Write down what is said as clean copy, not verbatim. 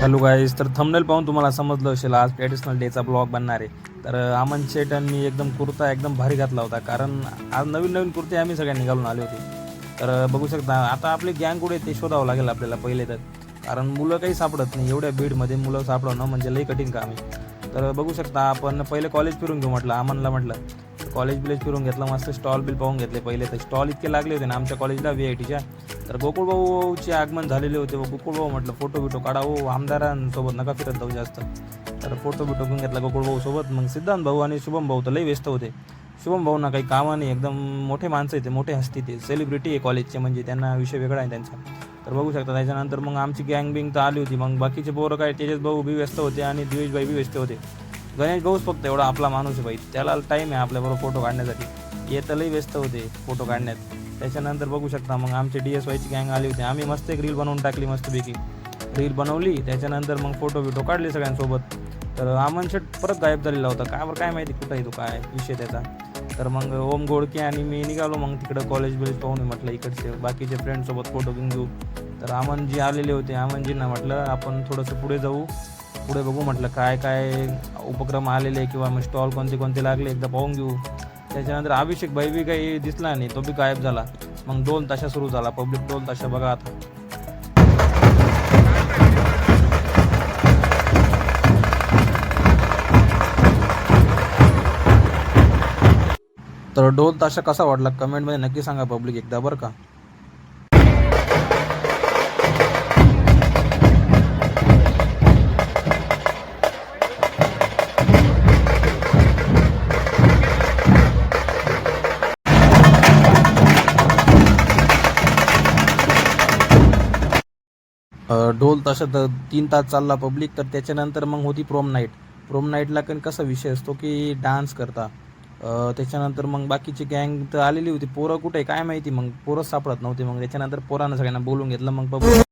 Hello guys, तर thumbnail पाहून तुम्हाला समजलं असेल आज ट्रॅडिशनल डेचा ब्लॉग बनणार आहे. तर अमन शेट आणि मी एकदम कुर्ता एकदम भारी घातला होता, कारण आज नवीन नवीन कुर्ते आम्ही सगळ्यांनी घालून आले होते. तर बघू शकता आता आपली गँग कुठे ते शोधावं लागेल आपल्याला पहिले तर, कारण मुलं काही सापडत नाही. एवढ्या बीडमध्ये मुलं सापडणं म्हणजे लई कठीण काम आहे. तर बघू शकता आपण पहिले कॉलेज फिरून घेऊ म्हटलं, अमनला म्हटलं कॉलेज बिलेज फिरून घेतलं, मस्त स्टॉल बिल पाहून घेतले. पहिले तर स्टॉल इतके लागले होते ना आमच्या कॉलेजला VITच्या. तर गोकुळभाऊचे आगमन झालेले होते व गोकुळभाऊ म्हटलं फोटो बिटो काढा हो, आमदारांसोबत नका फिरत जाऊ जास्त. तर फोटो बिटो घेऊन घेतला गोकुळभाऊ सोबत. मग सिद्धांत भाऊ आणि शुभम भाऊ तर लई व्यस्त होते. शुभम भाऊंना काही कामं नाही, एकदम मोठे माणसं आहे ते, मोठे हस्ती ते, सेलिब्रिटी आहे कॉलेजचे, म्हणजे त्यांना विषय वेगळा आहे त्यांचा. तर बघू शकता त्याच्यानंतर मग आमची गँग बिंग तर आली होती. मग बाकीचे पोरं काय तेजस भाऊ बी व्यस्त होते आणि दिवेश भाई बी व्यस्त होते. गणेश भाऊच फक्त एवढा आपला माणूस आहे भाई, त्याला टाईम आहे आपल्याबरोबर फोटो काढण्यासाठी. हे लई व्यस्त होते फोटो काढण्यात. त्याच्यानंतर बघू शकता मग आमची DSYची गँग आली होती. आम्ही मस्त एक रील बनवून टाकली, मस्तपैकी रील बनवली. त्याच्यानंतर मग फोटो बिटो काढले सगळ्यांसोबत. तर अमन शेट परत गायब झालेला होता, काय माहिती कुठं आहे तो, काय विषय त्याचा. तर मग ओम गोडके आणि मी निघालो मग तिकडं कॉलेज बिलेज पाहून म्हटलं इकडचे बाकीचे फ्रेंडसोबत फोटो घेऊन घेऊ. तर अमनजी आलेले होते, अमनजींना म्हटलं आपण थोडंसं पुढे जाऊ, पुढे बघू म्हटलं काय काय उपक्रम आलेले किंवा मग स्टॉल कोणते कोणते लागले एकदा पाहून घेऊ. त्याच्यानंतर अभिषेक भाई बी काही दिसला नाही, तो बी गायब झाला. मग 2 ताशा सुरू झाला, पब्लिक 2 ताशा बघा आता. तर ढोल ताशा कसा वाटला कमेंटमध्ये नक्की सांगा पब्लिक एकदा बरं का. ढोल ताशा तर 3 तास चालला पब्लिक. तर त्याच्यानंतर मग होती प्रोम नाईटला पण कसा विषय असतो की डान्स करता. त्याच्यानंतर मग बाकीची गँग तर आलेली होती. पोरं कुठे काय माहिती, मग पोरंच सापडत नव्हते. मग त्याच्यानंतर पोरांना सगळ्यांना बोलून घेतलं. मग पब्लिक